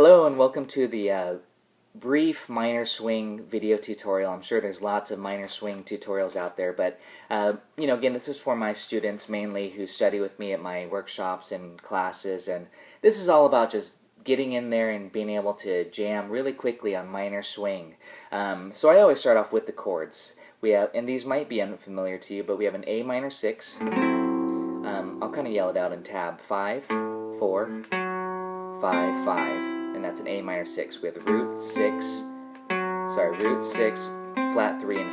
Hello and welcome to the brief minor swing video tutorial. I'm sure there's lots of minor swing tutorials out there, but again, this is for my students mainly who study with me at my workshops and classes, and this is all about just getting in there and being able to jam really quickly on minor swing. So I always start off with the chords. We have, and these might be unfamiliar to you, but we have an A minor 6. I'll kind of yell it out in tab. 5, 4, 5, 5, and that's an A minor 6. We have the root 6, flat 3 and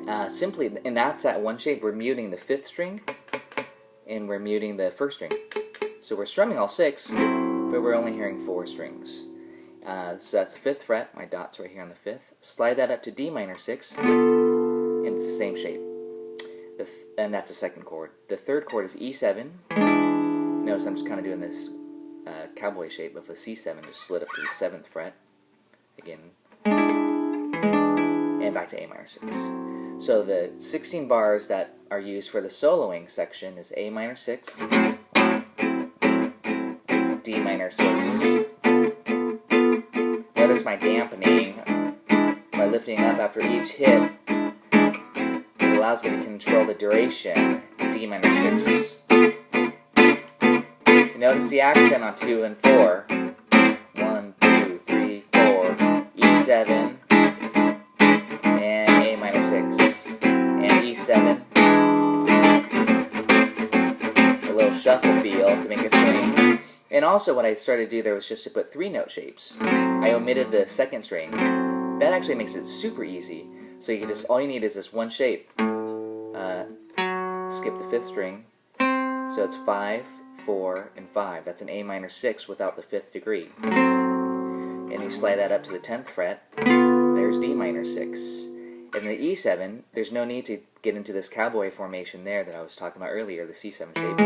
5. Simply, and that's that one shape. We're muting the 5th string, and we're muting the 1st string. So we're strumming all 6, but we're only hearing 4 strings. So that's the 5th fret. My dot's right here on the 5th. Slide that up to D minor 6, and it's the same shape. And that's the 2nd chord. The 3rd chord is E7. Notice I'm just kind of doing this cowboy shape of a C7, just slid up to the 7th fret. Again. And back to A minor 6. So the 16 bars that are used for the soloing section is A minor 6, D minor 6. Notice my dampening by lifting up after each hit. It allows me to control the duration. D minor 6. Notice the accent on 2 and 4. 1, 2, 3, 4. E7 and A minor 6 and E7. A little shuffle feel to make a swing. And also what I started to do there was just to put 3-note shapes. I omitted the 2nd string. That actually makes it super easy. So you can just, all you need is this one shape. Skip the 5th string. So it's 5, 4, and 5. That's an A minor 6 without the 5th degree. And you slide that up to the 10th fret. There's D minor 6. And the E7, there's no need to get into this cowboy formation there that I was talking about earlier, the C7 shape.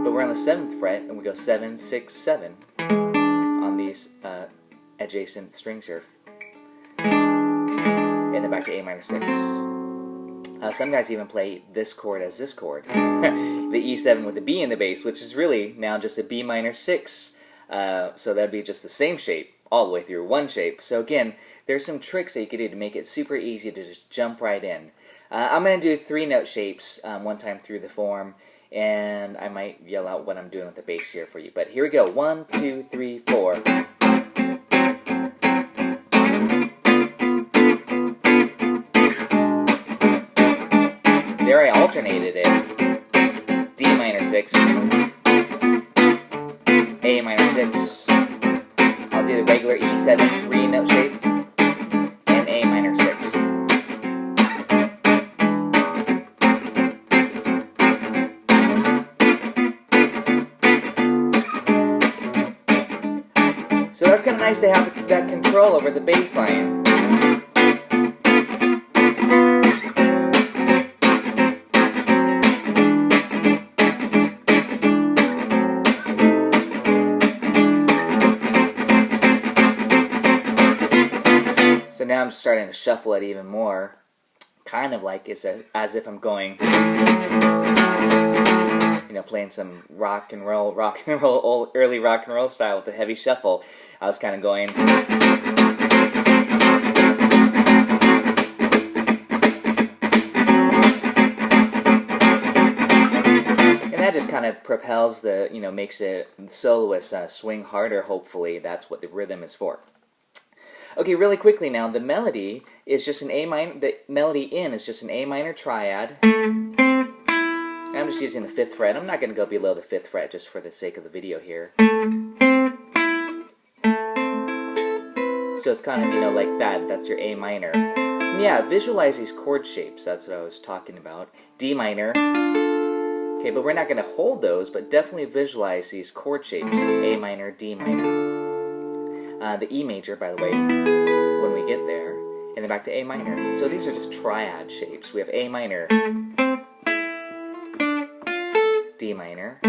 But we're on the 7th fret, and we go 7, 6, 7 on these adjacent strings here. And then back to A minor 6. Some guys even play this chord as this chord. The E7 with the B in the bass, which is really now just a B minor 6. So that'd be just the same shape all the way through, one shape. So again, there's some tricks that you could do to make it super easy to just jump right in. I'm going to do 3-note shapes one time through the form, and I might yell out what I'm doing with the bass here for you. But here we go. 1, 2, 3, 4. There I alternated it. D minor 6, A minor 6. I'll do the regular E7 3-note shape, and A minor 6. So that's kind of nice to have that control over the bass line. So now I'm just starting to shuffle it even more, kind of like as if I'm going, playing some rock and roll, old early rock and roll style with a heavy shuffle. I was kind of going. And that just kind of propels the, makes it, the soloist swing harder, hopefully. That's what the rhythm is for. Okay, really quickly now, the melody is just an A minor, the melody in is just an A minor triad. And I'm just using the 5th fret. I'm not going to go below the 5th fret just for the sake of the video here. So it's kind of, like that. That's your A minor. And yeah, visualize these chord shapes. That's what I was talking about. D minor. Okay, but we're not going to hold those, but definitely visualize these chord shapes. A minor, D minor. The E major, by the way, when we get there, and then back to A minor. So these are just triad shapes. We have A minor, D minor,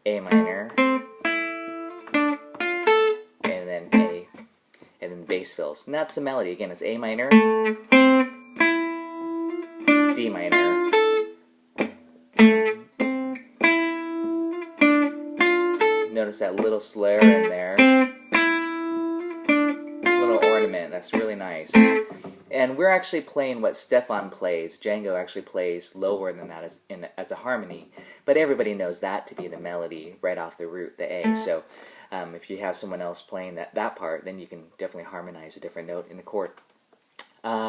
A minor, and then A, and then the bass fills. And that's the melody. Again, it's A minor, D minor, notice that little slur in there, little ornament. That's really nice. And we're actually playing what Stefan plays. Django actually plays lower than that as a harmony, but everybody knows that to be the melody right off the root, the A. So if you have someone else playing that part, then you can definitely harmonize a different note in the chord.